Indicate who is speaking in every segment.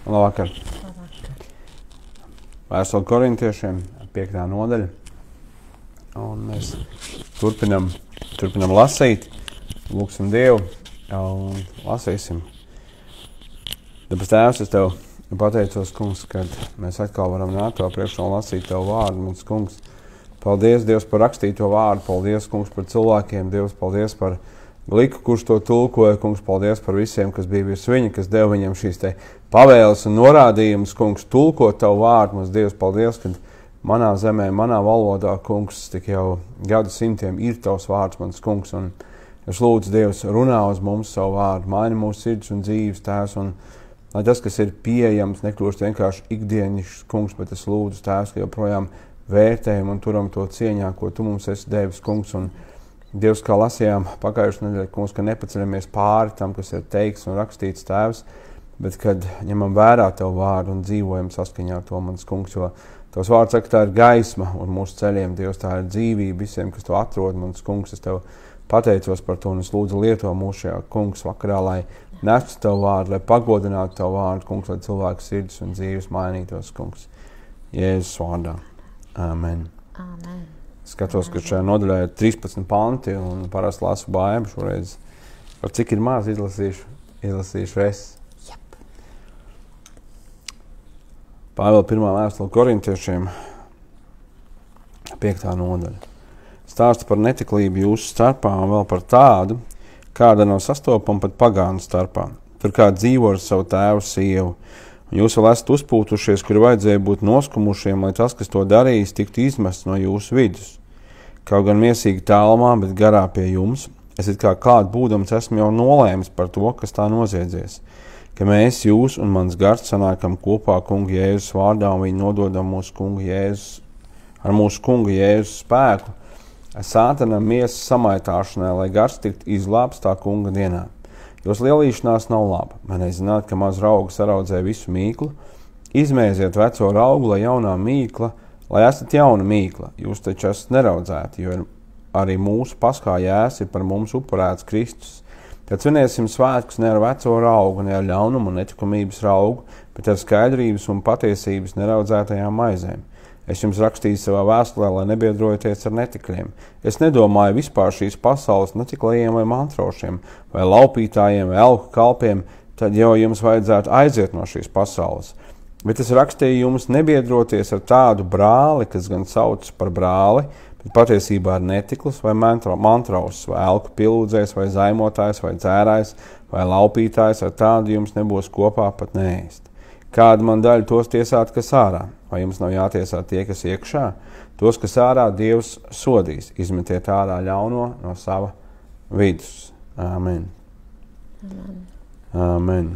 Speaker 1: Labvakar. Vēstule Korintiešiem, 5. nodaļa. Un mēs turpinam lasīt, lūgsim Dievu un lasīsim. Tāpēc Tēvs, es Tev pateicos, Kungs, kad mēs atkal varam nākt Tev priekšā un lasīt Tev vārdu, mans Kungs. Paldies, Dievs, par rakstīto vārdu, paldies, Kungs, par cilvēkiem, Dievs, paldies par Gliku, kurš to tulkoja, Kungs, paldies par visiem, kas bija virs viņa, kas deva viņam šīs te pavēles un norādījumus, Kungs, tulkot Tavu vārdu, mums Dievs, paldies, kad manā zemē, manā valodā, Kungs, tik jau gadsimtiem ir Tavs vārds, mans Kungs, un es lūdzu, Dievs, runā uz mums savu vārdu, maini mūsu sirds un dzīves, Tēvs, un lai tas, kas ir pieejams, nekļūst vienkārši ikdienišs, Kungs, bet es lūdzu, Tēvs, ka joprojām vērtējam un turam to cieņā, ko Tu mums esi devis, Kungs, un Dievs, kā lasījām pagājušajā nedēļā, Kungs, ka nepaceļamies pāri tam, kas ir teikts un rakstīts, Tēvs, bet kad ņemam vērā Tavu vārdu un dzīvojam saskaņā ar to, mans Kungs, jo Tavs vārds saka, tā ir gaisma un mūsu ceļiem, Dievs, tā ir dzīvība visiem, kas to atrod, mans Kungs, es Tev pateicos par to un es lūdzu lieto mūsu šajā, Kungs, vakarā, lai nestu Tavu vārdu, lai pagodinātu Tavu vārdu, Kungs, lai cilvēku sirds un dzīves mainītos, Kungs. Jēzus vārdā. Amen.
Speaker 2: Amen.
Speaker 1: Skatos, ka šajā nodaļā ir 13 panti un parasti lasu baibu šoreiz. Par cik ir maz izlasīšu es.
Speaker 2: Jep.
Speaker 1: Pāvela 1. vēstule Korintiešiem, 5. nodaļa. Stāsta par netiklību jūsu starpā un vēl par tādu, kāda nav sastopama pat pagānu starpā. Tur kā dzīvo ar savu tēvu sievu. Un jūs vēl esat uzpūtušies, kuri vajadzēja būt noskumušiem, lai tas, kas to darījis, tiktu izmests no jūsu vidus. Kaut gan miesīgi tālumā, bet garā pie jums, es it kā kādu būdams esmu jau nolēmis par to, kas tā noziedzies, ka mēs jūs un mans gars sanākam kopā kunga Jēzus vārdā un viņu nododam mūsu kunga Jēzus, ar mūsu kunga Jēzus spēku, sātanam miesas samaitāšanai, lai gars tikt izglābts tā kunga dienā. Jūs lielīšanās nav laba. Man nezināt, ka maz rauga saraudzē visu mīklu. Izmēziet veco raugu, lai jaunā mīkla, lai esat jauna mīkla. Jūs taču esat neraudzēti, jo arī mūsu paskā jēs ir par mums upurēts Kristus. Tad svinēsim svētkus ne ar veco raugu, ne ar ļaunumu un netikumības raugu, bet ar skaidrības un patiesības neraudzētajām maizēm. Es jums rakstīju savā vēstulē, lai nebiedrojaties ar netikļiem. Es nedomāju vispār šīs pasaules netiklajiem vai mantrošiem, vai laupītājiem, vai elku kalpiem, tad jau jums vajadzētu aiziet no šīs pasaules. Bet es rakstīju jums nebiedroties ar tādu brāli, kas gan sauc par brāli, bet patiesībā ir netiklis, vai mantraus, vai elku pilūdzējs, vai zaimotājs, vai dzērājs, vai laupītājs, ar tādu jums nebūs kopā pat neēst. Kāda man daļa tos tiesāt, kas ārā? Vai jums nav jātiesā tie, kas iekšā? Tos, kas ārā, Dievs sodīs. Izmetiet ārā ļauno no sava vidus. Amen. Amen.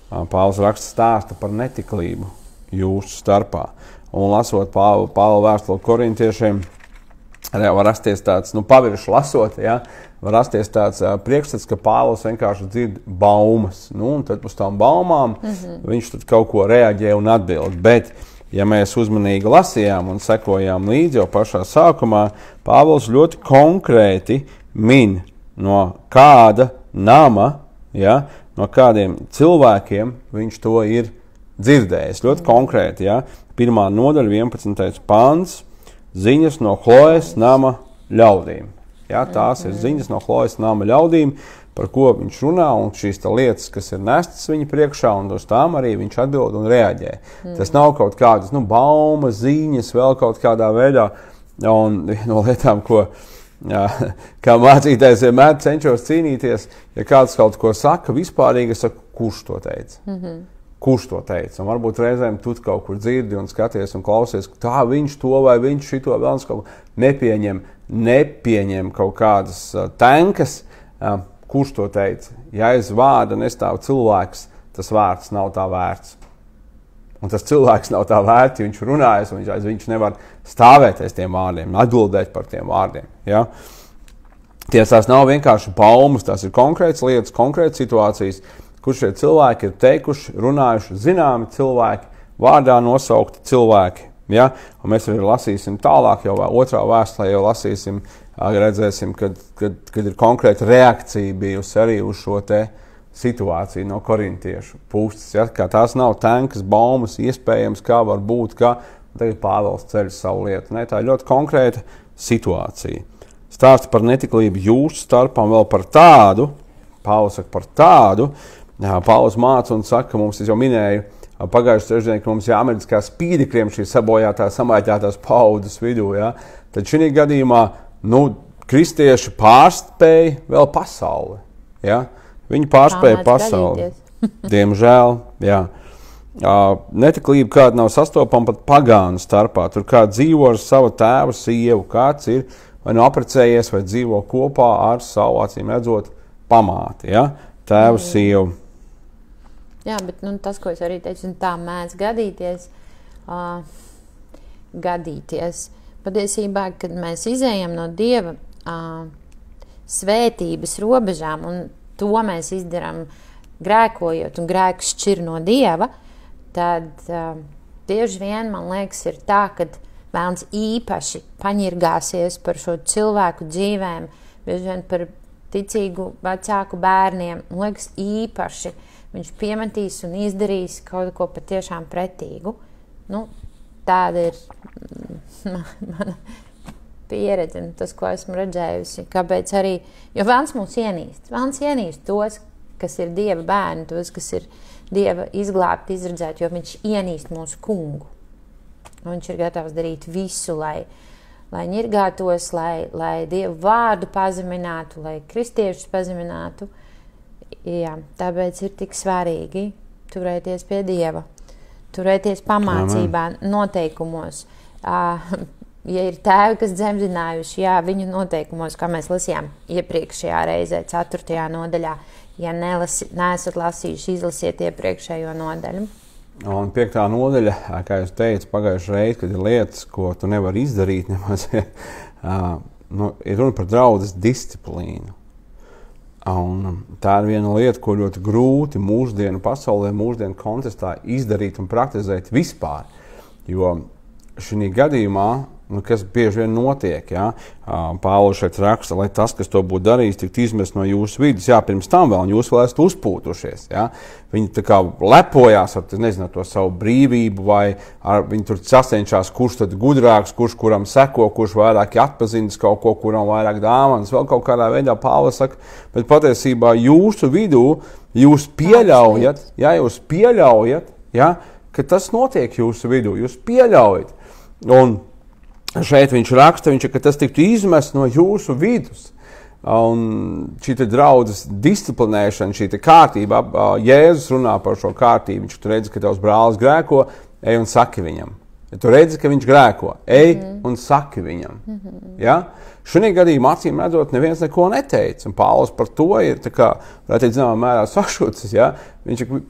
Speaker 1: Pāvils raksts stāsta par netiklību jūsu starpā. Un lasot Pāvila vēstuli Korintiešiem, arī var rasties tāds, pavirši lasot, var rasties tāds priekšstats, ka Pāvils vienkārši dzird baumas. Un tad uz tām baumām viņš tad kaut ko reaģē un atbild. Bet, ja mēs uzmanīgi lasījām un sekojām līdzi jau pašā sākumā, Pāvils ļoti konkrēti min no kāda nama, no kādiem cilvēkiem viņš to ir dzirdējis. Ļoti konkrēti, 1. nodaļa, 11. pants, ziņas no Chlojas nama ļaudīm. Tās ir ziņas no Chlojas nama ļaudīm, par ko viņš runā, un šīs lietas, kas ir nestas viņa priekšā, un uz tām arī viņš atbild un reaģē. Tas nav kaut kādas baumas, ziņas, vēl kaut kādā veidā, un no lietām, ko kā mācītājs vienmēr cenšos cīnīties, ja kāds kaut ko saka vispārīgi, es saku, kurš to teica? Kurš to teica? Un varbūt reizēm tu kaut kur dzirdi un skaties un klausies, ka tā viņš to vai viņš šito vēl kaut ko nepieņem kaut kādas tenkas. Kurš to teica? Ja aiz vārda nestāv cilvēks, tas vārds nav tā vērts. Un tas cilvēks nav tā vērts, ja viņš runājas, un viņš nevar stāvēt aiz tiem vārdiem, atbildēt par tiem vārdiem. Tās nav vienkārši baumas, tās ir konkrētas lietas, konkrētas situācijas, kur šie cilvēki ir teikuši, runājuši, zināmi cilvēki, vārdā nosaukti cilvēki. Un mēs arī lasīsim tālāk, jau otrā vēstulē jau lasīsim, redzēsim, kad ir konkrēta reakcija bijusi arī uz šo te situācija no korintiešu puses. Ja? Kā tās nav tankas, baumas, iespējams, kā var būt, kā tagad Pāvils ceļ savu lietu. Ne? Tā ir ļoti konkrēta situācija. Stāsta par netiklību jūsu starpā un vēl par tādu, Pāvils saka par tādu, Pāvils māca un saka, mums, es jau minēju, pagājušajā trešdienā, ka mums jāmedz kā spīdekriem šī sabojātās, samaiķētās paudzes vidū. Ja? Tad šī gadījumā, kristieši pārspēja vēl pasauli. Ja? Viņi pārspēja pasauli. Diemžēl, jā. Netiklība kāda nav sastopama pat pagānu starpā. Tur kāds dzīvo ar savu tēvu sievu, kāds ir vai nu apprecējies, vai dzīvo kopā ar savu, acīm redzot, pamāti. Ja? Tēvu sievu.
Speaker 2: Jā, bet tas, ko es arī teicu, tā mēdz gadīties. Patiesībā, kad mēs izējam no Dieva svētības robežām, un to mēs izdarām grēkojot, un grēks šķir no Dieva, tad bieži vien, man liekas, ir tā, ka Vēlns īpaši paņirgāsies par šo cilvēku dzīvēm, bieži vien par ticīgu vecāku bērniem. Man liekas, īpaši viņš piemetīs un izdarīs kaut ko patiešām pretīgu. Tāda ir mana pieredze un tas, ko esmu redzējusi. Kāpēc arī, jo Vēlns mūs ienīst. Vēlns ienīst tos, kas ir Dieva bērni, tos, kas ir Dieva izglābti, izredzēti, jo viņš ienīst mūsu kungu. Un viņš ir gatavs darīt visu, lai ņirgātos, lai Dievu vārdu pazeminātu, lai kristiešus pazeminātu. Jā, tāpēc ir tik svarīgi turēties pie Dieva, turēties pamācībā, noteikumos. Ja ir tēvi, kas dzemdinājuši, jā, viņu noteikumos, kā mēs lasījām iepriekšējā reizē, 4. nodaļā, ja neesat lasījuši, izlasiet iepriekšējo nodaļu.
Speaker 1: Un 5. nodaļa, kā jūs teicat, pagājušajā reizē, kad ir lietas, ko tu nevari izdarīt, nemaz, ir runa par draudzes disciplīnu. Un tā ir viena lieta, ko ļoti grūti mūsdienu pasaulē, mūsdienu kontekstā izdarīt un praktizēt vispār. Jo šī gadījumā, kas bieži vien notiek, ja, Pāvils šeit raksta, lai tas, kas to būtu darījis, tiktu izmest no jūsu vidus. Jā, pirms tam vēl, un jūs vēl esat uzpūtušies. Ja. Viņi tā kā lepojās ar to savu brīvību, vai viņi tur sacenšās, kurš tad gudrāks, kurš kuram seko, kurš vairāk atpazīstas kaut ko, kuram vairāk dāvanas, vēl kaut kādā veidā Pāvils saka, bet patiesībā jūsu vidū jūs pieļaujat, ja, ka tas notiek jūsu vidū, jūs pieļaujat. Un šeit viņš raksta, ka tas tiktu izmests no jūsu vidus. Un šī draudzes disciplinēšana, šī kārtība, Jēzus runā par šo kārtību. Viņš tur redz, ka tavs brālis grēko, ej un saki viņam. Ja tu redzi, ka viņš grēko, ej un saki viņam. Ja? Šī gadījumā, acīm redzot, neviens neko neteica. Un Pāvils par to ir, varētu teikt, zināmā mērā sašucis. Ja?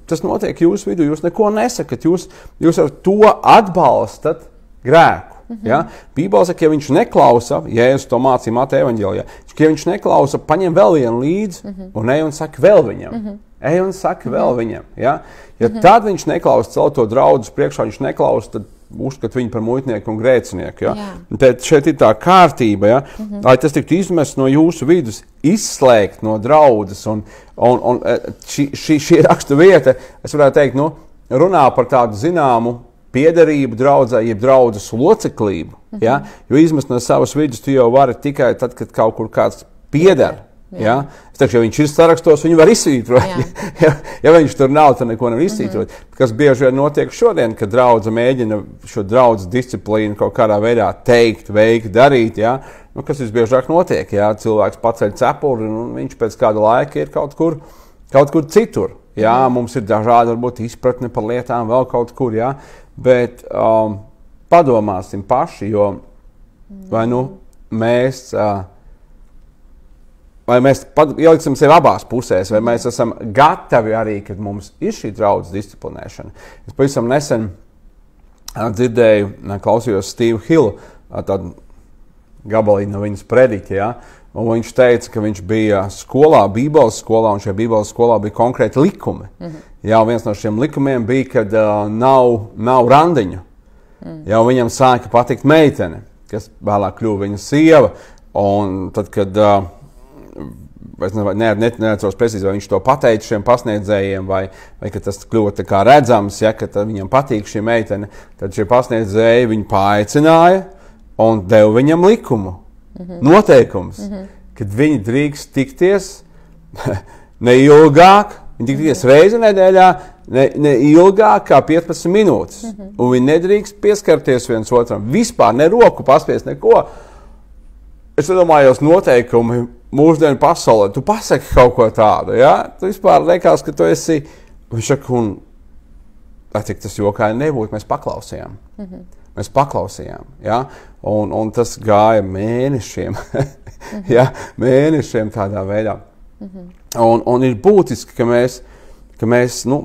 Speaker 1: Tas notiek jūsu vidū, jūs neko nesakat, jūs ar to atbalstat grēku. Ja? Bībele saka, ja viņš neklausa, Jēzus to mācīja Mateja evaņģēlijā, ja viņš neklausa, paņem vēl vienu līdzi un ej un saka vēl viņam. Ej un saka vēl viņam. Ja? Ja tad viņš neklausa caur to draudzes priekšā, viņš neklausa, tad uzskat viņu par muitnieku un grēcinieku. Ja? Tad šeit ir tā kārtība, ja? Lai tas tiktu izmests no jūsu vidus, izslēgt no draudzes. Un šī raksta vieta, es varētu teikt, runā par tādu zināmu piederību draudzē, jeb draudzes loceklību. Ja? Jo izmest no savas vidus tu jau vari tikai tad, kad kaut kur kāds pieder. Ja? Es teikšu, ja viņš ir sarakstos, viņu var izsvītrot. Ja viņš tur nav, tad neko nevar izsvītrot. Kas bieži vien notiek šodien, kad draudze mēģina šo draudzes disciplīnu kaut kādā veidā teikt, veikt, darīt. Ja? Kas visbiežāk notiek? Ja? Cilvēks paceļ cepuri un viņš pēc kāda laika ir kaut kur citur. Ja? Mums ir dažādi varbūt izpratne par lietām vēl kaut kur. Ja? Bet padomāsim paši, jo vai mēs ieliksim sevi abās pusēs, vai mēs esam gatavi arī, kad mums ir šī draudzes disciplinēšana. Es pavisam nesen dzirdēju, klausījos Steve Hill, tādu gabaliņu no viņas prediķa, ja? Un viņš teica, ka viņš bija skolā, Bībeles skolā, un šajā Bībeles skolā bija konkrēti likumi. Jā, viens no šiem likumiem bija, kad nav randiņu. Jā, viņam sāka patikt meitene, kas vēlāk kļuva viņa sieva. Un tad, kad es neatceros precīzi, vai viņš to pateica šiem pasniedzējiem, vai ka tas kļūst tā kā redzams, ja, ka viņam patīk šī meitene, tad šie pasniedzēji viņu paaicināja un deva viņam likumu, noteikums, kad viņi drīkst tikties neilgāk, viņi tikties reizi nedēļā, ne ilgāk kā 15 minūtes, un viņi nedrīkst pieskarties viens otram, vispār ne roku paspiest, neko. Es domājos noteikumi mūsdienu pasaulē, tu pasaki kaut ko tādu, ja? Tu vispār liekas, ka tu esi, viņš saka, un, cik tas jokai nebūtu, mēs paklausījām. Mēs paklausījām, ja? Un tas gāja mēnešiem, ja? Mēnešiem tādā veidā. Un ir būtiski, ka mēs nu,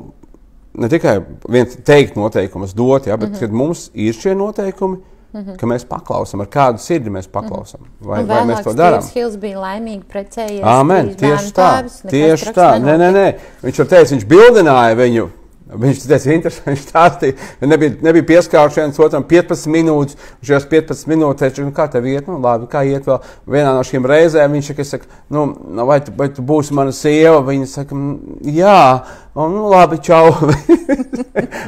Speaker 1: ne tikai viens teikt noteikumus dot, ja? Bet kad mums ir šie noteikumi, ka mēs paklausām, ar kādu sirdi mēs paklausām. Vai mēs to darām?
Speaker 2: Steve Hills bija laimīgi precējies.
Speaker 1: Āmen, tieši tā. Nē. Viņš jau teica, viņš bildināja viņu. Viņš teica, interesanti, viņš stāstīja, nebija pieskāruši viens otram 15 minūtes, un šajās 15 minūtēs, nu kā tev iet, nu labi, kā iet vēl. Vienā no šīm reizēm viņš saka, vai tu būsi mana sieva? Viņa saka, jā, nu labi, čau.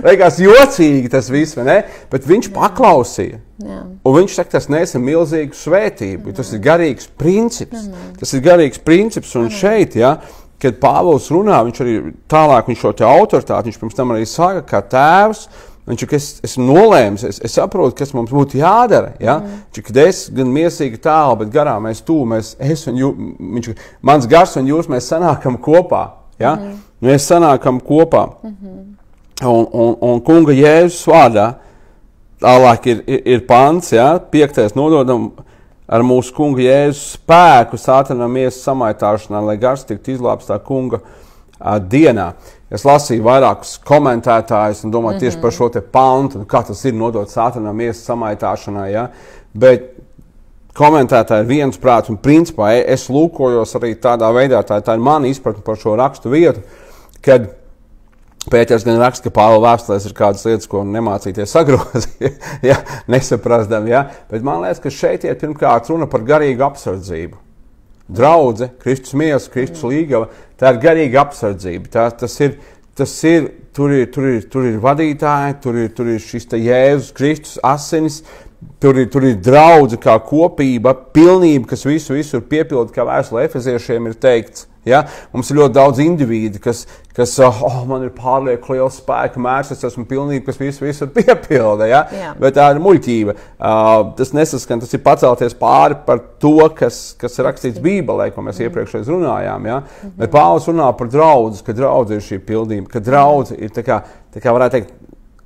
Speaker 1: Liekas jocīgi tas viss, vai ne? Bet viņš paklausīja. Jā. Un viņš saka, tas nesa milzīgu svētību, tas ir garīgs princips. Tas ir garīgs princips, un šeit, ja, kad Pāvils runā, viņš arī tālāk viņš šo te autoritāti, viņš pirms tam arī saka, kā tēvs, viņš saka, es nolēms, es saprotu, kas mums būtu jādara, ja? Kad es gan miesīgi tālu, bet garā mēs es un jūs, viņš saka, mans gars un jūs, mēs sanākam kopā, ja? Mēs sanākam kopā. Un kunga Jēzus vārdā, tālāk ir pants, ja? 5. nododam, ar mūsu kunga Jēzus spēku sātanam miesas samaitāšanā, lai gars tiktu izglābts tā kunga dienā. Es lasīju vairākus komentētājus un domāju tieši par šo te pantu, kā tas ir nodot sātanam miesas samaitāšanā, ja? Bet komentētāji ir viens prāts un principā es lūkojos arī tādā veidā, tā ir mana izpratne par šo rakstu vietu, kad Pēters gan raksta, ka Pāvila vēstulēs ir kādas lietas, ko nemācīties sagrozīt, ja, nesaprastam, ja, bet man liekas, ka šeit ir pirmkārt runa par garīgu apsardzību. Draudze, Kristus miesa, Kristus līgava, tā ir garīga apsardzība, tur ir vadītāji, tur ir šis te Jēzus, Kristus asinis, tur ir draudze kā kopība, pilnība, kas visu piepilda, kā vēstulē Efeziešiem ir teikts. Ja? Mums ir ļoti daudz individu, kas man ir pārlieku liels spēka mērs, es esmu pilnība, kas visu piepilda. Ja? Bet tā ir muļķība. Tas nesaskan, tas ir pacelties pāri par to, kas ir rakstīts Bībelē, ko mēs iepriekšreiz runājām. Ja? Bet Pāvils runā par draudzi, ka draudze ir šī pildība, ka draudze ir tā kā varētu teikt,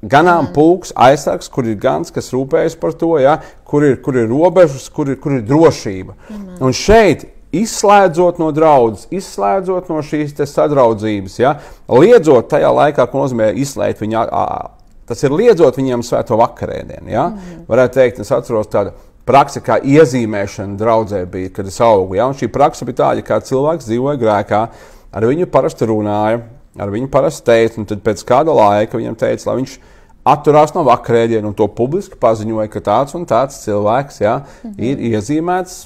Speaker 1: ganām pulks, aizsargs, kur ir gans, kas rūpējas par to, ja? kur ir robežas, kur ir drošība. Un šeit, izslēdzot no draudzes, izslēdzot no šīs te sadraudzības, ja? Liedzot tajā laikā, ko nozīmē izslēgt viņu, tas ir liedzot viņiem svēto vakarēdienu. Ja? Varētu teikt, es atceros tādu praksi, kā iezīmēšana draudzē bija, kad es augu. Ja? Un šī praksa bija tāda, kā cilvēks dzīvoja grēkā, ar viņu parasti runāja, ar viņu parasti teica, un tad pēc kāda laika viņam teica, lai viņš atturās no vakarēdienu un to publiski paziņoja, ka tāds un tāds cilvēks, ja, ir iezīmēts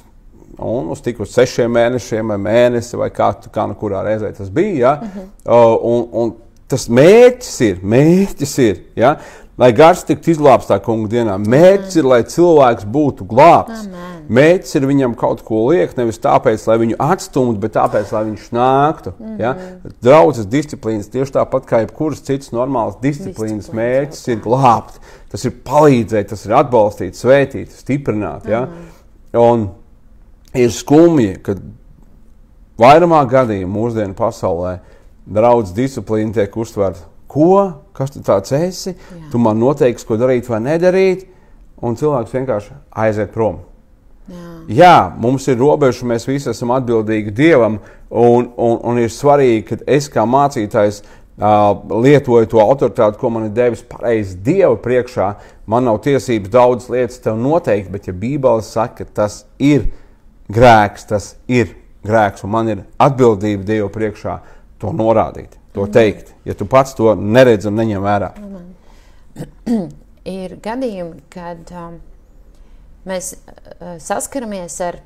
Speaker 1: un uz tik uz 6 mēnešiem vai mēnesi vai kā nu kurā reizē tas bija. Ja, un tas mērķis ir, ja, lai gars tiktu izglābts tā kunga dienā. Mērķis ir, lai cilvēks būtu glābts. Mērķis ir viņam kaut ko liekt, nevis tāpēc, lai viņu atstumtu, bet tāpēc, lai viņš nāktu. Ja? Draudzes disciplīnas, tieši tāpat kā jebkuras citas normālas disciplīnas mērķis ir glābt. Tas ir palīdzēt, tas ir atbalstīt, svētīt, stiprināt. Ja? Un ir skumji, kad vairumā gadījumu mūsdienu pasaulē draudzes disciplīna tiek uztverta. Ko? Kas tu tāds esi? Jā. Tu man noteiksi, ko darīt vai nedarīt, un cilvēks vienkārši aiziet prom. Jā, mums ir robeža, mēs visi esam atbildīgi Dievam, un ir svarīgi, ka es kā mācītājs lietoju to autoritāti, ko man ir devis pareizi Dieva priekšā. Man nav tiesības daudz lietas tev noteikt, bet ja Bībele saka, ka tas ir grēks, un man ir atbildība Dieva priekšā to norādīt, to teikt, ja tu pats to neredz un neņem vērā.
Speaker 2: Ir gadījumi, kad mēs saskaramies ar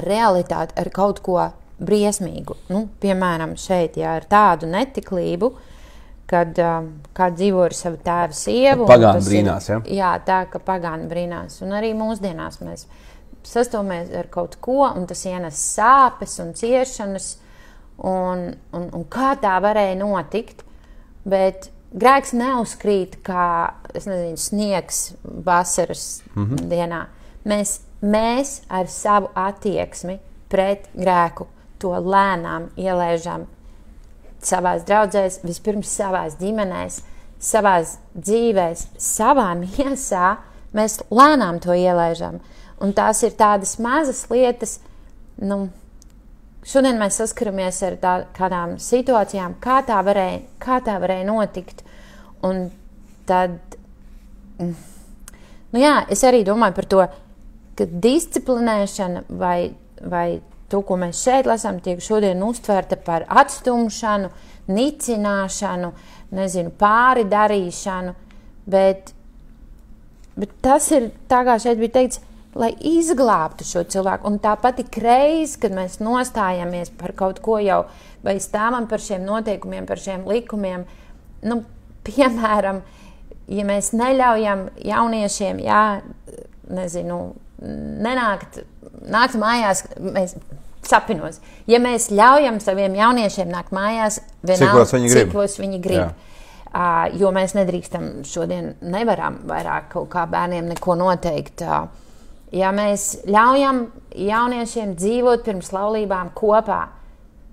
Speaker 2: realitāti, ar kaut ko briesmīgu. Piemēram, šeit, ja ar tādu netiklību, kad kāds dzīvo ar savu tēvu sievu.
Speaker 1: Pagāni brīnās, ja?
Speaker 2: Jā, tā, ka pagāni brīnās. Un arī mūsdienās mēs sastopamies ar kaut ko, un tas ienes sāpes un ciešanas, un kā tā varēja notikt, bet grēks neuzkrīt kā, es nezinu, sniegs vasaras dienā. Mēs ar savu attieksmi pret grēku to lēnām ielēžam savās draudzēs, vispirms savās ģimenēs, savās dzīvēs, savā miesā, mēs lēnām to ielēžam. Un tās ir tādas mazas lietas, šodien mēs saskaramies ar kādām situācijām, kā tā varēja notikt. Un tad, es arī domāju par to, ka disciplinēšana vai to, ko mēs šeit lasām, tiek šodien uztverta par atstumšanu, nicināšanu, pāri darīšanu, bet tas ir, tā kā šeit bija teikts, lai izglābtu šo cilvēku. Un tāpat ik reiz, kad mēs nostājamies par kaut ko jau, vai stāvam par šiem noteikumiem, par šiem likumiem, piemēram, ja mēs neļaujam jauniešiem, nākt mājās, sapinos. Ja mēs ļaujam saviem jauniešiem nākt mājās, cikos viņi grib. Jo mēs nedrīkstam šodien, nevaram vairāk kaut kā bērniem neko noteikt. Ja mēs ļaujam jauniešiem dzīvot pirms laulībām kopā,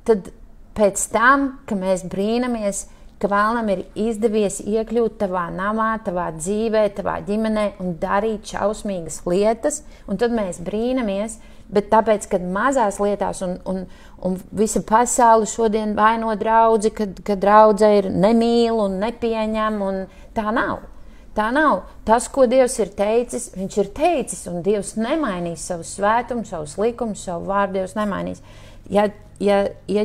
Speaker 2: tad pēc tam, ka mēs brīnamies, ka vēlam ir izdevies iekļūt tavā namā, tavā dzīvē, tavā ģimenē un darīt šausmīgas lietas, un tad mēs brīnamies, bet tāpēc, kad mazās lietās un visa pasaule šodien vaino draudzi, kad draudze ir nemīl un nepieņem, un tā nav. Tā nav. Tas, ko Dievs ir teicis, viņš ir teicis, un Dievs nemainīs savu svētumu, savus likumus, savu vārdu Dievs nemainīs. Ja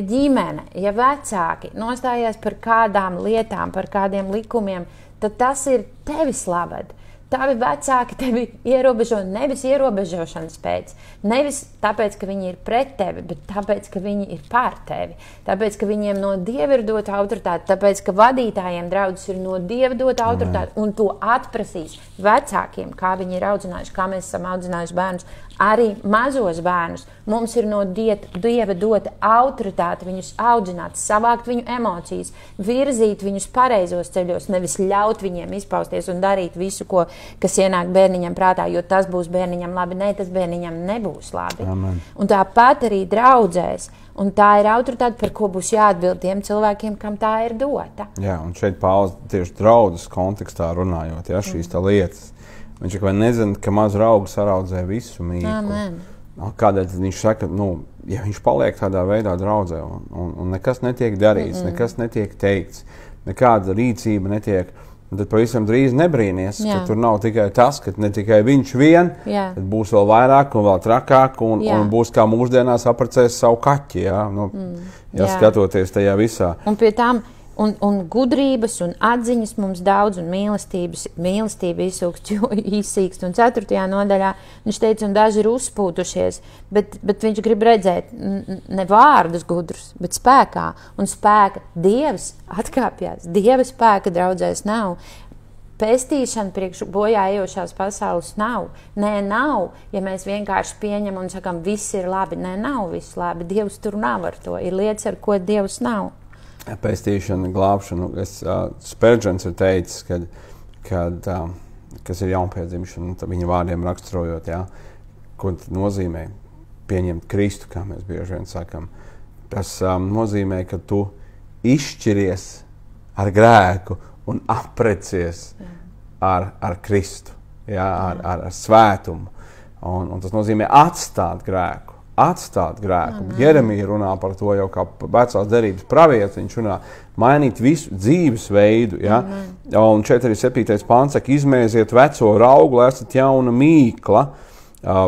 Speaker 2: ģimene, ja vecāki nostājās par kādām lietām, par kādiem likumiem, tad tas ir tevis labad. Tavi vecāki tevi ierobežo nevis ierobežošanas pēc, nevis tāpēc, ka viņi ir pret tevi, bet tāpēc, ka viņi ir pār tevi, tāpēc, ka viņiem no Dieva ir dota autoritāte, tāpēc, ka vadītājiem draudzes ir no Dieva dota autoritāte, un to atprasīs vecākiem, kā viņi ir audzinājuši, kā mēs esam audzinājuši bērnus, arī mazos bērnus. Mums ir no Dieva dota autoritāte viņus audzināt, savākt viņu emocijas, virzīt viņus pareizos ceļos, nevis ļaut viņiem izpausties un darīt visu, kas ienāk bērniņam prātā, jo tas būs bērniņam labi. Nē, tas bērniņam nebūs labi.
Speaker 1: Amen.
Speaker 2: Un tāpat arī draudzēs. Un tā ir autoritāte, par ko būs jāatbild tiem cilvēkiem, kam tā ir dota.
Speaker 1: Jā, un šeit Pāvils tieši draudzes kontekstā runājot, šīs tā lietas. Viņš vai nezina, ka maz raugu saraudzē visu mīklu.
Speaker 2: Amen.
Speaker 1: Kādēļ viņš saka, ja viņš paliek tādā veidā draudzē un nekas netiek darīts, nekas netiek teikts, nekāda rīcība netiek, tad pavisam drīz nebrīnies, ka tur nav tikai tas, ka ne tikai viņš vien, tad būs vēl vairāk un vēl trakāk un būs kā mūsdienās aprecēs savu kaķi, skatoties tajā visā.
Speaker 2: Un pie tām un gudrības un atziņas mums daudz un mīlestība izsīkst. Un 4. nodaļā viņš teica, un daži ir uzspūtušies, bet viņš grib redzēt ne vārdus gudrus, bet spēkā. Un spēka Dievs atkāpjās. Dieva spēka draudzēs nav. Pestīšana priekš bojā ejošās pasaules nav. Nē, nav, ja mēs vienkārši pieņem un sakam, viss ir labi. Nē, nav viss labi. Dievs tur nav ar to. Ir lietas, ar ko Dievs nav.
Speaker 1: Pestīšana, glābšana. Spurgeons ir teicis, kas ir jaunpiedzimšana, viņa vārdiem raksturojot, ko nozīmē pieņemt Kristu, kā mēs bieži vien sakam. Tas nozīmē, ka tu izšķiries ar grēku un aprecies ar Kristu, ar svētumu. Un tas nozīmē atstāt grēku. Jeremija runā par to jau kā vecās derības pravietis, viņš runā mainīt visu dzīvesveidu, un 47. pāns saka, izmēziet veco raugu, lai esat jauna mīkla.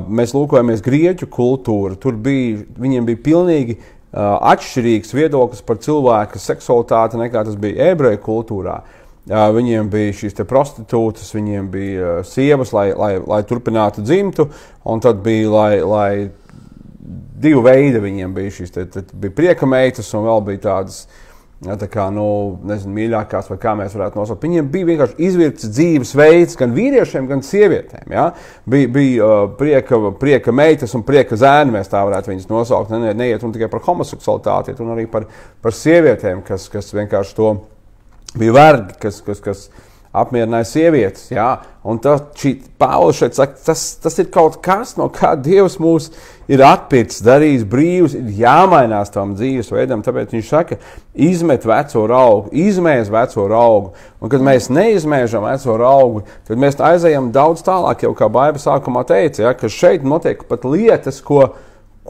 Speaker 1: Mēs lūkojamies grieķu kultūru, viņiem bija pilnīgi atšķirīgs viedoklis par cilvēka seksualitāti, nekā tas bija ebreju kultūrā. Viņiem bija šīs te prostitūtas, viņiem bija sievas, lai turpinātu dzimtu, un tad bija, lai divi veidi viņiem bija šīs. Tad bija prieka meitas un vēl bija tādas, tā kā, nezinu, mīļākās, vai kā mēs varētu nosaukt. Viņiem bija vienkārši izvirts dzīves veids gan vīriešiem, gan sievietēm. Ja? Bija prieka meitas un prieka zēni, mēs tā varētu viņas nosaukt. Neiet un tikai par homoseksualitāti, un arī par sievietēm, kas vienkārši to bija vergi, kas apmierināja sievietes. Ja? Un Pāvils šeit saka, tas ir kaut kas, no kā Dievs mūs ir atpircis, darījis brīvus, ir jāmainās tam dzīvesveidam, tāpēc viņš saka, izmet veco raugu, izmēs veco raugu, un kad mēs neizmēžam veco raugu, tad mēs aizējam daudz tālāk, jau kā Baiba sākumā teica, ja, ka šeit notiek pat lietas, ko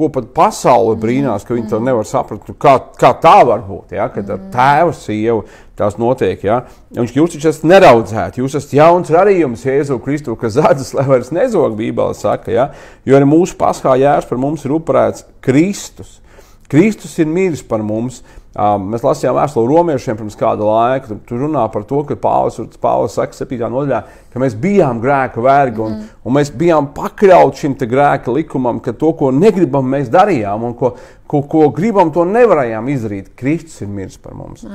Speaker 1: pat pasaule brīnās, ka viņi to nevar saprast, kā tā var būt, ja, kad ar tēvu sievu tās notiek, ja. Jūs taču esat neraudzēti, jūs esat jauns radījums Jēzu Kristu, kas zadzas, lai vairs nezog, Bībele saka, ja, jo arī mūsu paskā jērs par mums ir upurēts Kristus. Kristus ir miris par mums. Mēs lasījām vēstuli romiešiem pirms kāda laika, tur runā par to, ka Pāvils saka 7. nodaļā, ka mēs bijām grēka vergi un mēs bijām pakļauti šim te grēka likumam, ka to, ko negribam, mēs darījām un ko gribam, to nevarējām izdarīt. Kristus ir miris par mums.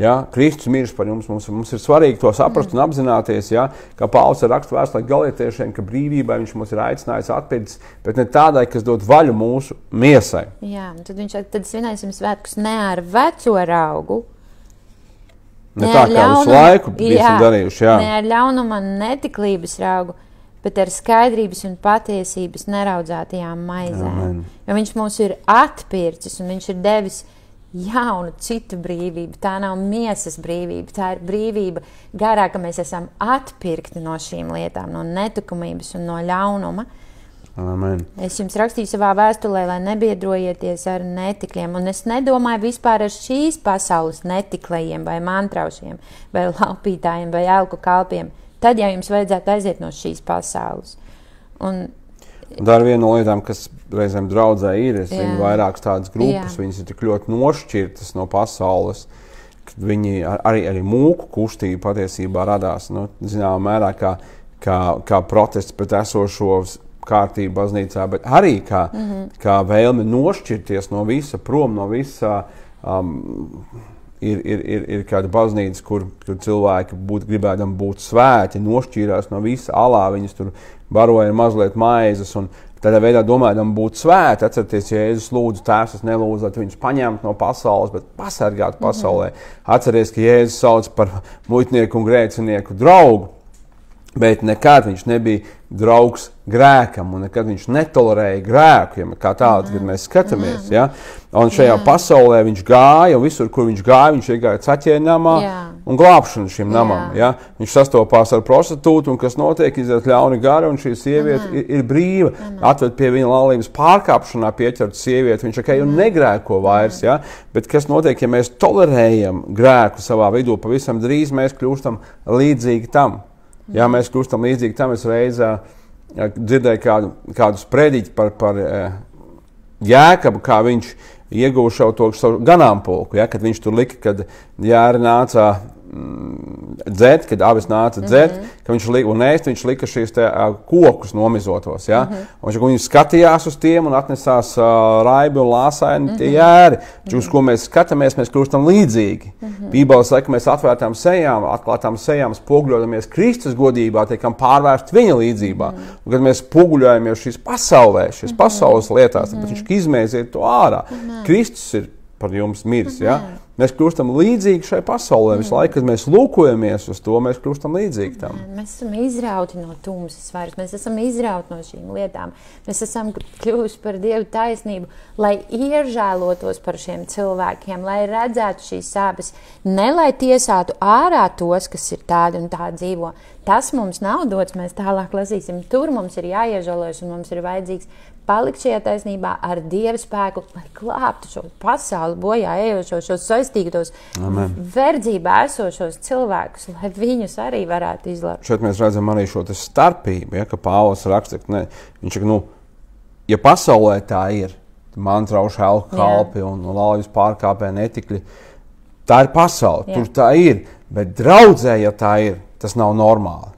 Speaker 1: Ja? Kristus miris par jums. Mums ir svarīgi to saprast un apzināties, ja? Kā Pāvils raksta vēstulē Galietiešiem, ka brīvībai viņš mums ir aicinājis atpircis, bet ne tādai, kas dod vaļu mūsu miesai.
Speaker 2: Jā, tad svinēsim svētkus ne ar veco raugu.
Speaker 1: Ne tā kā visu laiku bijām darījuši. Jā.
Speaker 2: Ne ar ļaunuma netiklības raugu, bet ar skaidrības un patiesības neraudzētajām maizēm.
Speaker 1: Amen.
Speaker 2: Jo viņš mūs ir atpircis un viņš ir devis jaunu citu brīvību. Tā nav miesas brīvība, tā ir brīvība garā, ka mēs esam atpirkti no šīm lietām, no netikumības un no ļaunuma.
Speaker 1: Amen.
Speaker 2: Es jums rakstīju savā vēstulē, lai nebiedrojieties ar netikļiem, un es nedomāju vispār ar šīs pasaules netiklējiem vai mantraušiem, vai laupītājiem, vai elku kalpiem. Tad, ja jums vajadzētu aiziet no šīs pasaules.
Speaker 1: Tā ir viena no lietām, kas reizēm draudzē ir. Es zinu vairākas tādas grupas, viņas ir tik ļoti nošķirtas no pasaules, ka viņi arī mūku kustība patiesībā radās, zināmā mērā kā protests pret esošo kārtību baznīcā, bet arī kā vēlme nošķirties no visa, prom no visa. Ir kāda baznīca, kur cilvēki gribēdam būt svēti, nošķīrās no visa alā, viņas tur baroja mazliet maizes, un tādā veidā domājam būt svēti. Atcerieties, Jēzus lūdzu, Tēvs, es nelūdzu, lai viņus paņemtu no pasaules, bet pasargātu pasaulē. Atcerieties, ka Jēzus sauc par muitnieku un grēcinieku draugu, bet nekad viņš nebija draugs grēkam, un nekad viņš netolerēja grēku, kā tādu, kad mēs skatāmies. Ja? Un šajā pasaulē viņš gāja, un visur, kur viņš gāja, viņš iegāja caķēņa namā un glābšanu šim namam. Ja? Viņš sastopās ar prostitūtu, un kas notiek, iziet ļauni gari, un šī sieviete ir brīva. Atved pie viņa laulības pārkāpšanā pieķert sievieti, viņš tikai negrēko vairs. Ja? Bet kas notiek, ja mēs tolerējam grēku savā vidū, pavisam drīz mēs kļūstam līdzīgi tam. Ja mēs kļūstam līdzīgi tam, es reizē dzirdēju kādu sprediķi par Jēkabu, kā viņš ieguva savu ganāmpulku, ja, kad viņš tur lika, kad Jāri nāca dzert, kad avis nāca dzert, ka viņš lika šīs kokus nomizotos. Ja? Un viņš skatījās uz tiem un atnesās raibi un lāsaini tie Jāri. Uz ko mēs skatāmies, mēs kļūstam līdzīgi. Bībele saka, mēs atvērtām sejām, atklātām sejām, spoguļojamies Kristus godībā, tiekam pārvērst viņa līdzībā. Un kad mēs spoguļojamies šīs pasaules lietās, tad viņš izmēziet to ārā. Kristus ir par jums miris, ja? Mēs kļūstam līdzīgi šai pasaulē. Visu laiku, kad mēs lūkojamies uz to, mēs kļūstam līdzīgi tam.
Speaker 2: Mēs esam izrauti no tumsas vairs, mēs esam izrauti no šīm lietām. Mēs esam kļuvuši par Dievu taisnību, lai iežēlotos par šiem cilvēkiem, lai redzētu šīs sāpes, ne lai tiesātu ārā tos, kas ir tādi un tā dzīvo. Tas mums nav dots, mēs tālāk lasīsim. Tur mums ir jāiežēlojas un mums ir vajadzīgs palikt šajā taisnībā ar Dieva spēku, lai glābtu šo pasauli bojā ejošos, šos saistītos, verdzībā esošos cilvēkus, lai viņus arī varētu izglābt.
Speaker 1: Šeit mēs redzam arī šo starpību, ja, ka Pāvils raksta, ka viņš saka, ja pasaulē tā ir, mantrauši, elku kalpi un laulības pārkāpē netikļi, tā ir pasaule, tur tā ir, bet draudzē, ja tā ir, tas nav normāli.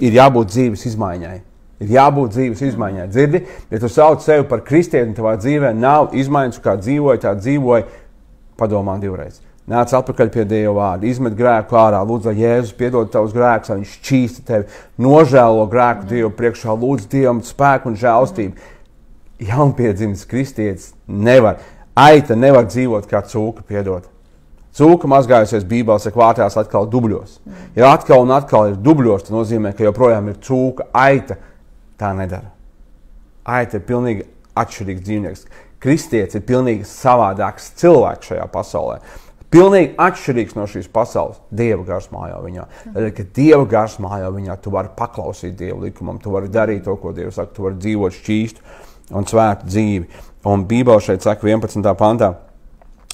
Speaker 1: Ir jābūt dzīves izmaiņai. Ir jābūt dzīves izmaiņai. Dzirdi, ja tu sauc sevi par kristieti un tavā dzīvē nav izmaiņas, kā dzīvoja, padomā divreiz. Nāc atpakaļ pie Dieva vārda, izmet grēku ārā, lūdzu, lai Jēzus piedod tavus grēkus, lai viņš šķīsta tevi, nožēlo grēku Dievu priekšā, lūdzu Dievam spēku un žēlstību. Jaunpiedzimis kristietis nevar, aita nevar dzīvot kā cūka, piedod. Cūka mazgājusies Bībelē, saka, vārtās atkal dubļos. Ja atkal un atkal ir dubļos, tas nozīmē, ka joprojām ir cūka, aita. Tā nedara. Aita ir pilnīgi atšķirīgs dzīvnieks. Kristietis ir pilnīgi savādāks cilvēks šajā pasaulē. Pilnīgi atšķirīgs no šīs pasaules. Dieva gars mājo viņā. Tad, kad Dieva gars mājo viņā, tu vari paklausīt Dieva likumam, tu vari darīt to, ko Dievs saka, tu vari dzīvot šķīstu un svētu dzīvi. Un Bībele šeit saka 11. pantā,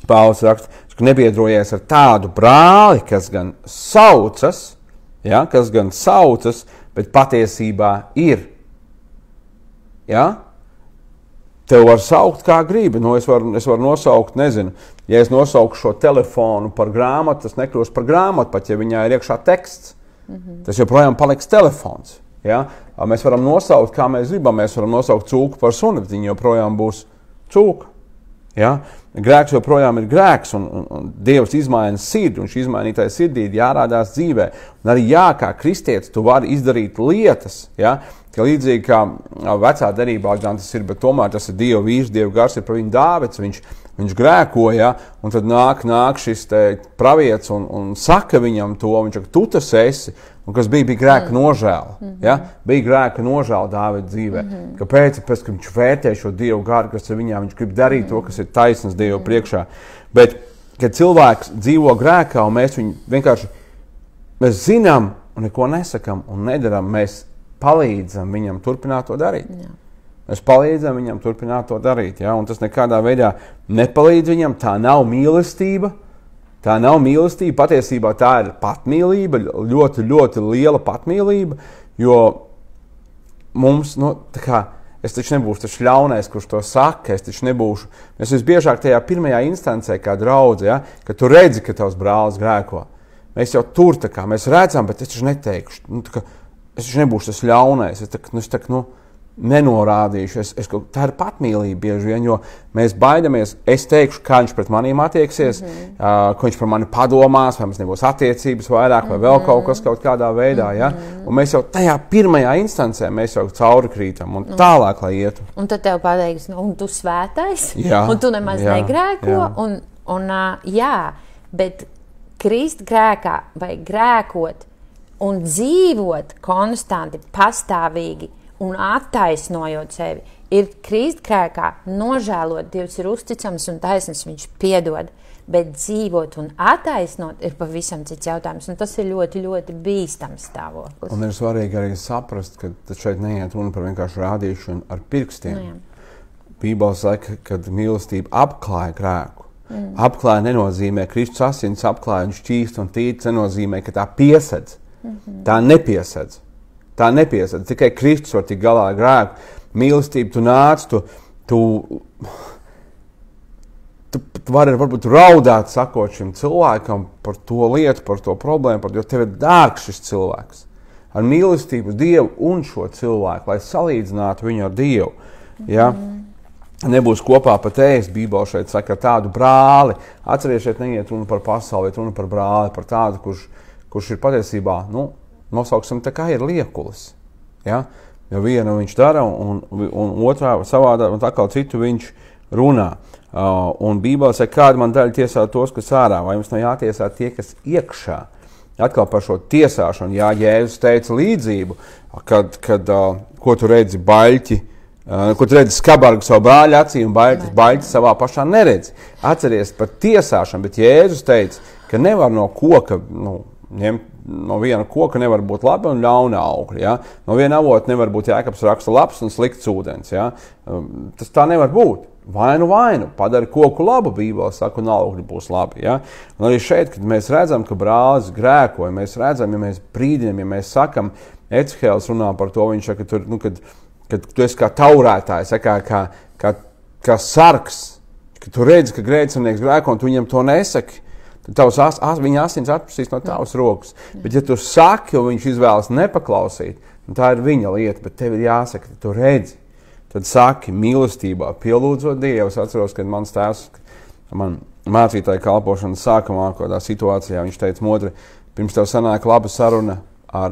Speaker 1: Pāvils raksta, ka nebiedrojies ar tādu brāli, kas gan saucas, bet patiesībā ir. Ja? Tev var saukt kā gribi. Es varu nosaukt, nezinu, ja es nosauku šo telefonu par grāmatu, tas nekļūst par grāmatu, pat ja viņā ir iekšā teksts. Tas joprojām paliks telefons. Ja? Mēs varam nosaukt, kā mēs gribam. Mēs varam nosaukt cūku par suni, bet viņa joprojām būs cūka. Ja? Grēks joprojām ir grēks, un Dievs izmaina sirdi, un šī izmainītāja sirdī ir jārādās dzīvē. Un arī kā kristietis tu vari izdarīt lietas, ja? Ka līdzīgi kā vecā derībā, gan tas ir, bet tomēr tas ir Dieva vīrs, Dieva gars ir par viņu dāvets, viņš grēkoja, un tad nāk šis pravietis un saka viņam to, viņš saka, tu tas esi, un kas bija grēka nožēla, ja? Bija grēka nožēla Dāvida dzīvē. Kāpēc? Pēc, ka viņš vērtē šo Dievu garu, kas ir viņā, viņš grib darīt to, kas ir taisnas Dievu priekšā. Bet, kad cilvēks dzīvo grēkā, un mēs viņu vienkārši, mēs zinām, un neko nesakam, un nedaram, mēs palīdzam viņam turpināt to darīt. Jā. Mēs palīdzam viņam turpināt to darīt. Ja? Un tas nekādā veidā nepalīdz viņam. Tā nav mīlestība. Tā nav mīlestība. Patiesībā tā ir patmīlība. Ļoti, ļoti liela patmīlība. Jo mums, es taču nebūšu tas ļaunais, kurš to saka. Es taču nebūšu. Mēs visbiežāk tajā pirmajā instancē, kā draudze, ja? Kad tu redzi, ka tavs brālis grēko. Mēs jau tur mēs redzam, bet es taču neteikšu. Es taču nebūšu tas ļaunais, es nenorādīšu, tā ir patmīlība bieži vien, jo mēs baidamies, es teikšu, kā viņš pret maniem attieksies, ka viņš par mani padomās, vai mums nebūs attiecības vairāk, vai vēl kaut kādā veidā, ja? Un mēs jau tajā pirmajā instancē, mēs jau cauri krītam, un tālāk, lai ietu.
Speaker 2: Un tad tev pateiks, un tu svētais,
Speaker 1: jā,
Speaker 2: un tu nemaz negrēko, bet krist grēkā vai grēkot, un dzīvot konstanti, pastāvīgi un attaisnojot sevi, ir krist grēkā, nožēlot, Dievs ir uzticams un taisns, viņš piedod, bet dzīvot un attaisnot ir pavisam cits jautājums, un tas ir ļoti, ļoti bīstams stāvoklis.
Speaker 1: Un ir svarīgi arī saprast, ka šeit neiet runa par vienkārši rādīšanu ar pirkstiem. Bībele saka, ka mīlestība apklāja grēku. Apklāja nenozīmē, Kristus asins apklāja un šķīst un tīts nenozīmē, ka tā piesedz. Tā nepiesedz. Tikai Kristus var tikt galā ar grēku. Mīlestību tu nāc, tu vari varbūt raudāt, sakot šim cilvēkam par to lietu, par to problēmu, jo tev ir dārgs šis cilvēks. Ar mīlestību Dievu un šo cilvēku, lai salīdzinātu viņu ar Dievu. Ja? Nebūs kopā pat ēst, Bībele šeit saka, tādu brāli. Atceries, šeit neiet runa par pasauli, bet runa par brāli, par tādu, kurš ir patiesībā, nosauksim tā kā ir liekulis. Ja? Jo vienu viņš dara un otrā savādā, un tā kā citu viņš runā. Un Bībele saka, kāda man daļa tiesā tos, kas ārā, vai jums nav jātiesā tie, kas iekšā. Atkal par šo tiesāšanu, Jēzus teica līdzību, kad ko tu redzi baļķi, ko tu redzi skabargu savu brāļa acī un baļķi savā pašā neredzi. Atceries par tiesāšanu, bet Jēzus teica, ka nevar no koka, no viena koka nevar būt laba un ļauna augļa. Ja? No viena avota nevar būt Jākabs raksta labs un slikts ūdens. Ja? Tas tā nevar būt. Vainu, padara koku labu, Bībele saka, un augļi būs labi. Ja? Un arī šeit, kad mēs redzam, ka brālis grēkoja, mēs redzam, ja mēs brīdinam, ja mēs sakam, Ecihēls runā par to, viņš saka, kad tu esi kā taurētājs, kā sargs, kad tu redzi, ka grēcinieks grēko, un tu viņam to nesaki, tad viņa asins atprasīs no tavas rokas. Bet ja tu saki, un viņš izvēlas nepaklausīt, Un tā ir viņa lieta, bet tev ir jāsaka, tu redzi. Tad saki mīlestībā, pielūdzot Dievu. Es atceros, kad mans tēvs, man mācītāja kalpošanas sākumā, kādā situācijā, viņš teica, Modri, pirms tev sanāk laba saruna ar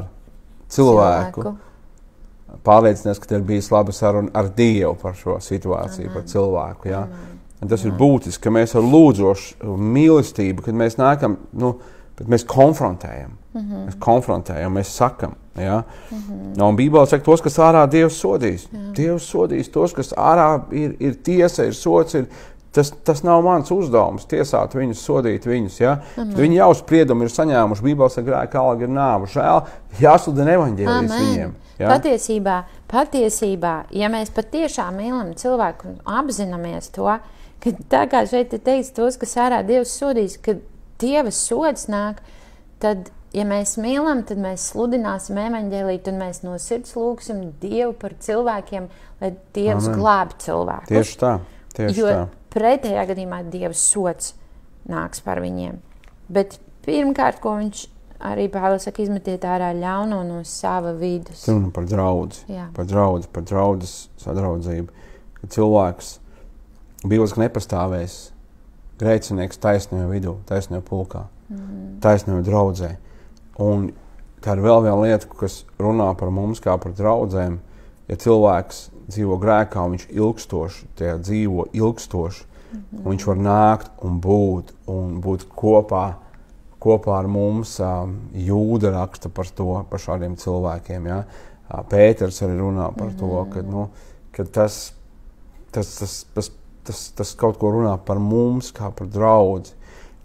Speaker 1: cilvēku. Pārliecinies, ka tev ir bijis laba saruna ar Dievu par šo situāciju, par cilvēku. Ja? Un tas ir būtiski, ka mēs ar lūdzošu mīlestību, kad mēs nākam, bet mēs konfrontējam. Mēs konfrontējam, mēs sakam. Ja? Un Bībelē saka, tos, kas ārā Dievs sodīs. Dievs sodīs tos, kas ārā ir tiesa, ir sots, tas nav mans uzdevums tiesāt viņus, sodīt viņus. Ja? Viņi jau spriedumu ir saņēmuši, Bībelē saka, grēka alga ir nāva. Žēl, jāsludina evaņģēlijas viņiem. Ja?
Speaker 2: Patiesībā, ja mēs patiešām mīlam cilvēku un apzināmies to, ka tā kā šeit ir teikts tos, kas ārā Dievs sodīs, ka Dieva sods nāk, tad, ja mēs mīlam, tad mēs sludināsim evaņģēliju, tad mēs no sirds lūgsim Dievu par cilvēkiem, lai Dievs glāb cilvēkus.
Speaker 1: Tieši tā.
Speaker 2: Jo pretējā gadījumā Dieva sods nāks par viņiem. Bet pirmkārt, ko viņš arī Pāvils saka, izmetiet ārā ļauno no sava vidus.
Speaker 1: Par draudzi, par draudzes sadraudzību. Kad cilvēks bībeliski nepastāvēs, grēcinieks taisnajā vidū, taisnajā pulkā, taisnajā draudzē. Un tā ir vēl viena lieta, kas runā par mums kā par draudzēm. Ja cilvēks dzīvo grēkā, viņš ilgstoši, dzīvo ilgstoši, un viņš var nākt un būt kopā ar mums. Jūda raksta par to, par šādiem cilvēkiem. Ja? Pēters arī runā par to, ka tas kaut ko runā par mums kā par draudzi.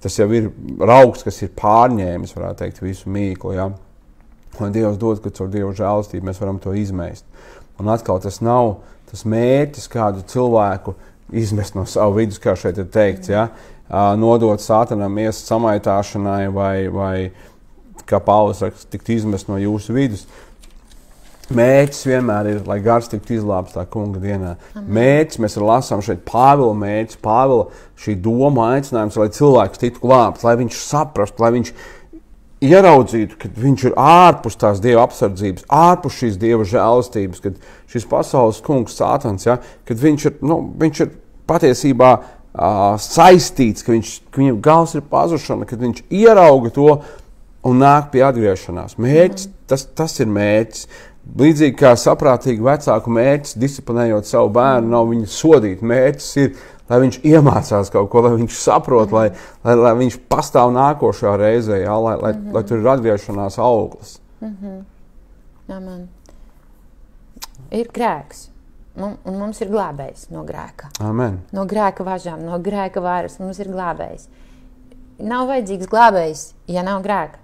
Speaker 1: Tas jau ir raugs, kas ir pārņēmis, varētu teikt, visu mīklu. Ja? Un Dievs dod, ka caur Dievu žēlastību mēs varam to izmēst. Un atkal tas nav tas mērķis kādu cilvēku izmest no savu vidus, kā šeit ir teikts, ja? Nodot Sātanam iest samaitāšanai vai kā Pāvils raksta, tikt izmest no jūsu vidus. Mērķis vienmēr ir, lai gars tiktu izglābts tā kunga dienā. Mērķis, mēs lasām šeit Pāvila mērķis, Pāvila šī doma aicinājums, lai cilvēks tiktu glābts, lai viņš saprastu, lai viņš ieraudzītu, ka viņš ir ārpus tās Dieva apsardzības, ārpus šīs Dieva žēlastības, kad šis pasaules kungs Sātans, ja, kad viņš ir patiesībā saistīts, ka viņam gals ir pazušana, kad viņš ierauga to un nāk pie atgriešanās. Mērķis, tas ir mērķis. Līdzīgi kā saprātīgi vecāku mērķis, disciplinējot savu bērnu, nav viņu sodīt. Mērķis ir, lai viņš iemācās kaut ko, lai viņš saprot, lai viņš pastāv nākošajā reizē, ja, lai tur ir atgriešanās auglis.
Speaker 2: Amen. Ir grēks, un mums ir glābējs no grēka.
Speaker 1: Amen.
Speaker 2: No grēka važām, no grēka varas mums ir glābējs. Nav vajadzīgs glābējs, ja nav grēka.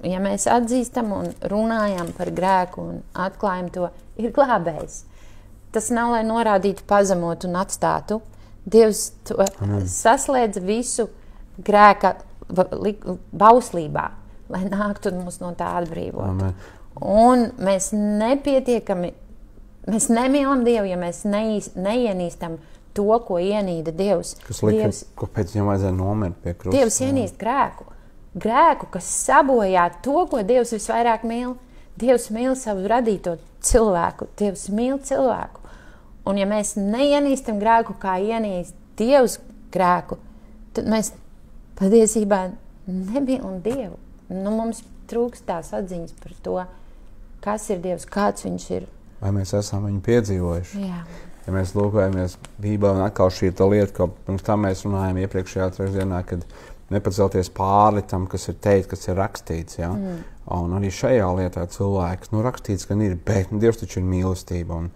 Speaker 2: Ja mēs atzīstam un runājam par grēku un atklājam to, ir glābējs. Tas nav, lai norādītu, pazemotu un atstātu. Dievs to saslēdza visu grēka bauslībā, lai nāktu mūs no tā atbrīvot. Un mēs nepietiekami, mēs nemīlam Dievu, ja mēs neienīstam to, ko ienīda Dievs.
Speaker 1: Kas lika, ko pēc viņam vajadzēja nomirt pie krusta.
Speaker 2: Dievs ienīst grēku. Grēku, kas sabojā to, ko Dievs visvairāk mīl. Dievs mīl savu radīto cilvēku. Dievs mīl cilvēku. Un ja mēs neienīstam grēku, kā ienīst Dievs grēku, tad mēs patiesībā nemīlam Dievu. Mums trūkst tās atziņas par to, kas ir Dievs, kāds viņš ir.
Speaker 1: Vai mēs esam viņu piedzīvojuši?
Speaker 2: Jā.
Speaker 1: Ja mēs lūkojamies Bībelē, un atkal šī ir tā lieta, ka pirms tam mēs runājam iepriekšējā trešdienā, kad nepacelties pāri tam, kas ir teikt, kas ir rakstīts. Ja? Un arī šajā lietā cilvēks, rakstīts, ka ir, bet Dievs taču ir mīlestība un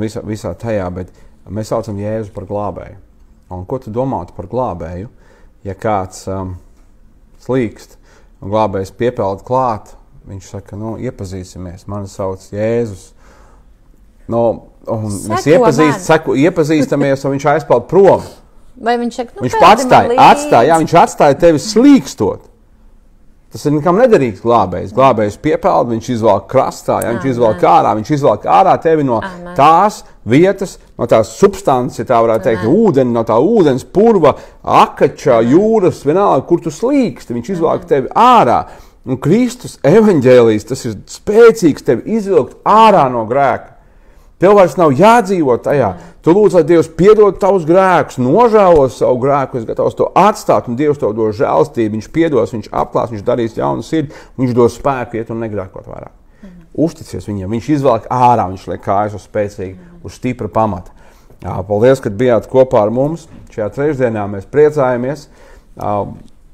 Speaker 1: visā tajā, bet mēs saucam Jēzu par glābēju. Un ko tu domātu par glābēju, ja kāds slīkst un glābējs piepeld klāt, viņš saka, iepazīsimies, mani sauc Jēzus. Un mēs iepazīstamies, un viņš aizpeld prom.
Speaker 2: Vai viņš saka,
Speaker 1: viņš atstāja, viņš atstāja tevi slīkstot. Tas ir nekam nederīgs glābējs. Glābējs piepeld, viņš izvelk krastā, viņš izvelk ārā tevi no tās vietas, no tās substances, ja tā varētu teikt, ūdeni, no tā ūdens, purva, akača, jūras, vienalga, kur tu slīksti, viņš izvelk tevi ārā. Un Kristus evaņģēlijs, tas ir spēcīgs tevi izvilkt ārā no grēka. Tev vairs nav jādzīvot tajā. Tu lūdz, lai Dievs piedod tavus grēkus, nožēlo savu grēku, es gatavs to atstāt, un Dievs tev dos žēlstību, viņš piedos, viņš apklās, viņš darīs jaunu sirdi, viņš dos spēku iet un negrēkot vairāk. Uzticies viņam, viņš izvelk ārā, viņš liek kājas uz spēcīgi, uz stipra pamata. Jā, paldies, ka bijāt kopā ar mums. Šajā trešdienā mēs priecājamies.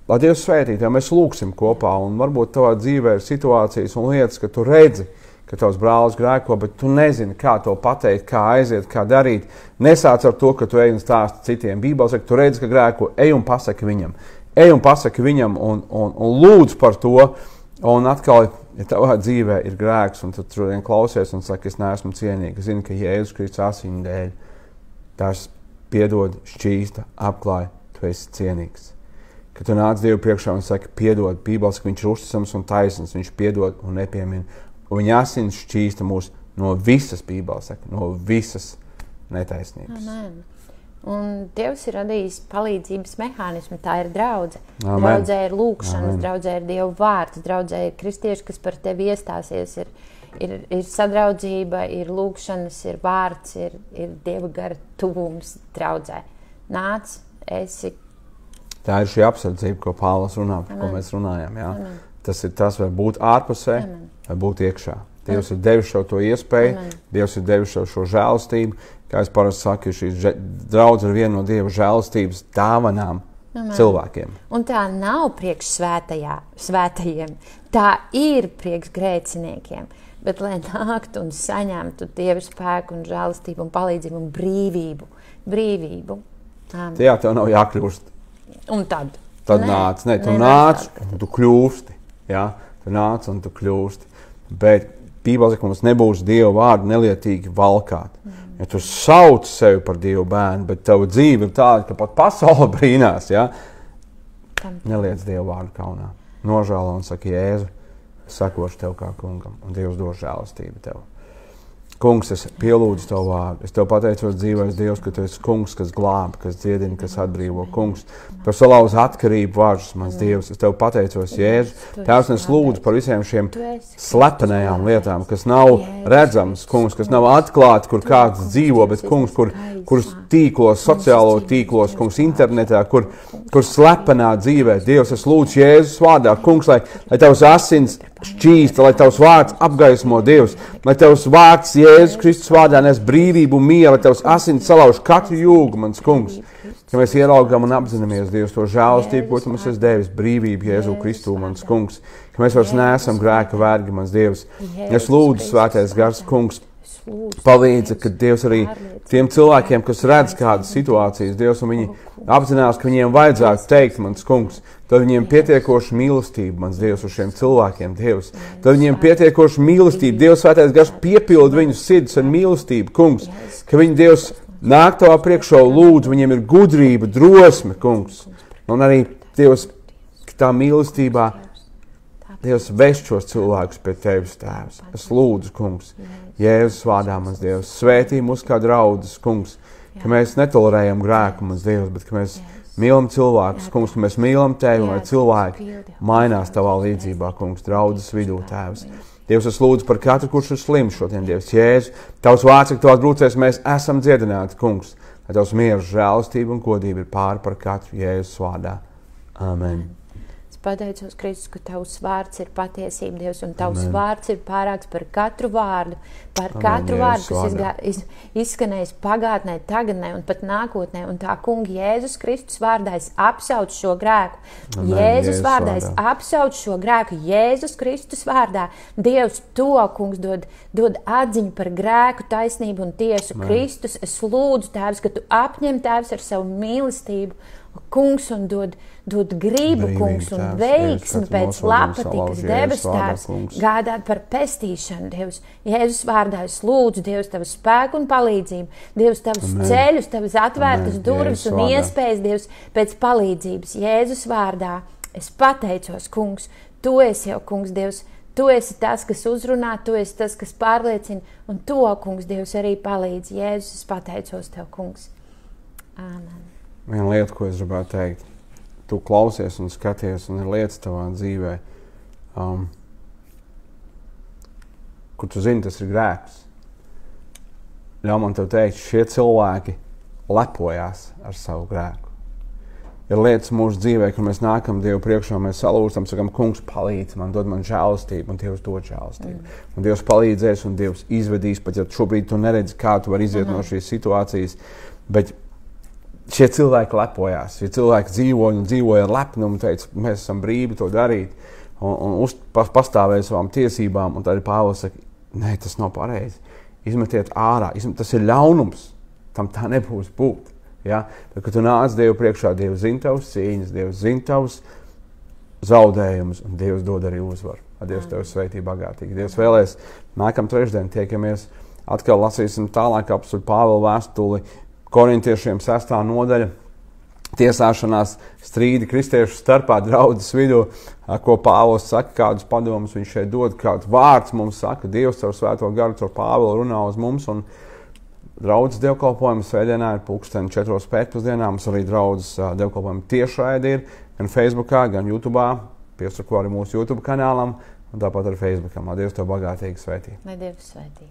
Speaker 1: Lai Dievs svētītu, ja mēs lūksim kopā, un varbūt tavā dzīvē ir situācijas un lietas, ka tu redzi, ka tavs brālis grēko, bet tu nezini, kā to pateikt, kā aiziet, kā darīt. Nesāc ar to, ka tu ej un stāsti citiem. Bībele saka, tu redzi, ka grēko, ej un pasaki viņam. Ej un pasaki viņam un lūdz par to. Un atkal, ja tavā dzīvē ir grēks, un tad tu vien klausies un saki, es neesmu cienīgi. Es zinu, ka Jēzus Kristus asiņu dēļ tās piedod, šķīsta, apklāj, tu esi cienīgs. Kad tu nāc Dievu priekšā un saki, piedod, Bībele saka, viņš ir uzticams un taisns, viņš piedod un nepiemina. Un viņa asins šķīsta mūs no visas, Bībele saka, no visas netaisnības.
Speaker 2: Amen. Un Dievs ir radījis palīdzības mehānismu, tā ir draudze.
Speaker 1: Amen.
Speaker 2: Draudzē ir lūkšanas,
Speaker 1: Amen.
Speaker 2: draudzē ir Dieva vārds, draudzē ir kristieši, kas par tevi iestāsies, ir sadraudzība, ir lūkšanas, ir vārds, ir Dieva gara tuvums draudzē. Nāc, esi.
Speaker 1: Tā ir šī apsardzība, ko Pāvils runā, par ko mēs runājam. Jā.
Speaker 2: Amen.
Speaker 1: Tas ir tas, vai būt ārpusē, vai būt iekšā. Dievs ir devis šo to iespēju,
Speaker 2: Amen.
Speaker 1: Dievs ir devis šo žēlastību. Kā es parasti saku, šīs draudze ir viena no Dieva žēlastības dāvanām cilvēkiem.
Speaker 2: Un tā nav priekš svētajiem, tā ir priekš grēciniekiem. Bet, lai nāktu un saņemtu Dieva spēku un žēlastību un palīdzību un brīvību.
Speaker 1: Jā, tev nav jākļūst.
Speaker 2: Un tad?
Speaker 1: Tad nāc. Nē, tu nāc un tu kļūsti. Jā, tu nāc un tu kļūsti. Bet Bībele saka, mums nebūs Dieva vārdu nelietīgi valkāt. Ja tu sauc sevi par Dievu bērnu, bet tava dzīve ir tāda, ka pat pasaule brīnās, ja? Neliec Dievu vārdu kaunā. Nožēlo un saka, Jēzu, sakošu tev kā kungam, un Dievs dos žēlastību tev. Kungs, es pielūdzu Tavu vārdu. Es Tev pateicos dzīvēs Dievs, ka Tu esi kungs, kas glāb, kas dziedina, kas atbrīvo. Kungs, par salauz atkarību vārdus, mans Dievs. Es Tev pateicos, Jēzu. Tēvs, es lūdzu par visiem šiem slepenajām lietām, kas nav redzams, kungs, kas nav atklāti, kur kāds dzīvo, bet kungs, kurus tīklos, sociālo tīklos, kungs, internetā, kur slepenā dzīvē. Dievs, es lūdzu Jēzus vārdā, kungs, lai Tavs asins šķīsta, lai Tavs vārds apgaismo, Dievs, lai Tavs vārds Jēzus Kristus vārdā nes brīvību un mieru, lai Tavs asins salauž katru jūgu, mans kungs. Ka mēs ieraugam un apzināmies, Dievs, to žēlastību, ko Tu mums esi devis, brīvību Jēzu Kristu, mans kungs. Ka mēs vairs neesam grēka vergi, mans Dievs. Es lūdzu, svētais gars, kungs, palīdzi, ka Dievs arī tiem cilvēkiem, kas redz kādas situācijas, Dievs, un viņi apzinās, ka viņiem vajadzētu teikt, mans kungs, tad viņiem pietiekoši mīlestība, mans Dievs, uz šiem cilvēkiem, Dievs. Tad viņiem pietiekoši mīlestība, Dievs, svētais gars, piepilda viņu sirdis ar mīlestību, kungs, ka viņi, Dievs, nāk Tavā priekšā, lūdzu, viņiem ir gudrība, drosme, kungs, un arī, Dievs, ka tā mīlestībā, Dievs, vest šos cilvēkus pie Tevis, Tēvs. Es lūdzu, kungs, Jēzus vārdā, mans Dievs, svētī mūs kā draudzes, kungs, ka mēs netolerējam grēku, mans Dievs, bet ka mēs mīlam cilvēkus, kungs, ka mēs mīlam Tevi, un lai cilvēki mainās Tavā līdzībā, kungs, draudzes vidū, Tēvs. Dievs, es lūdzu par katru, kurš ir slims šodien, Dievs, Jēzu, Tavs vārds, ka Tavās brūcēs mēs esam dziedināti, kungs, lai Tavs mieres, žēlastība un godība ir pāri par katru Jēzus vārdā. Amen.
Speaker 2: Pateicos, Kristus, ka Tavs vārds ir patiesība, Dievs, un Tavs vārds ir pārāks par katru vārdu, katru vārdu, kas izskanējis pagātnē, tagadnē un pat nākotnē, un tā kunga Jēzus Kristus vārdā es apsaucu šo grēku. Jēzus vārdā es apsaucu šo grēku, Jēzus Kristus vārdā. Dievs, to, kungs, dod atziņu par grēku, taisnību un tiesu. Kristus, es lūdzu, Tēvs, ka Tu apņem, Tēvs, ar savu mīlestību, kungs, un dod gribu, kungs, un veiksmi pēc labpatīkas, debes Tēvs, gādāt par pestīšanu, Dievs. Jēzus vārdā es lūdzu, Dievs, Tavu spēku un palīdzību, Dievs, Tavus ceļus, Tavas atvērtas durvis un iespējas, Dievs, pēc palīdzības. Jēzus vārdā es pateicos, kungs, Tu esi jau, kungs, Dievs, Tu esi tas, kas uzrunā, Tu esi tas, kas pārliecina, un to, kungs, Dievs, arī palīdz. Jēzus, es pateicos Tev, kungs. Āmen.
Speaker 1: Viena lieta, ko es gribētu teikt. Tu klausies un skaties, un ir lietas tavā dzīvē, kur tu zini, tas ir grēks. Ļauj man tev teikt, šie cilvēki lepojās ar savu grēku. Ir lietas mūsu dzīvē, kad mēs nākam Dievu priekšā, mēs salūstam, sakam, Kungs palīdz man, dod man žēlastību, un Dievs dod žēlastību. Un Dievs palīdzēs, un Dievs izvedīs, pat ja šobrīd tu neredzi, kā tu vari iziet no šīs situācijas. Bet šie cilvēki lepojās, šie cilvēki dzīvoja ar lepnumu, teica, mēs esam brīvi to darīt, un pastāvēja savām tiesībām, un tad Pāvils saka, nē, tas nav pareizi. Izmetiet ārā, tas ir ļaunums, tam tā nebūs būt. Ja? Tad, kad tu nāc Dievu priekšā, Dievs zina tavus cīņas, Dievs zina tavus zaudējumus, un Dievs dod arī uzvaru. Dievs tev sveitī bagātīgi. Dievs vēlēs, nākam trešdien tiekamies, atkal lasīsim tālāk apstuļu Pāvila vēstuli Korintiešiem 6. nodaļa, tiesāšanās strīdi kristiešu starpā draudzes vidū, ko Pāvils saka, kādus padomus viņš šeit dod, kāds vārds mums saka, Dievs caur svēto garu, caur Pāvilu runā uz mums, un draudzes dievkalpojums svētdienā ir 4:00 pēcpusdienā. Mums arī draudzes dievkalpojumi tiešraidi ir gan Facebookā, gan YouTube'ā. Piesako arī mūsu YouTube kanālam un tāpat arī Facebookam. Lai Dievs tev bagātīgi svētī.
Speaker 2: Lai Dievs svētī.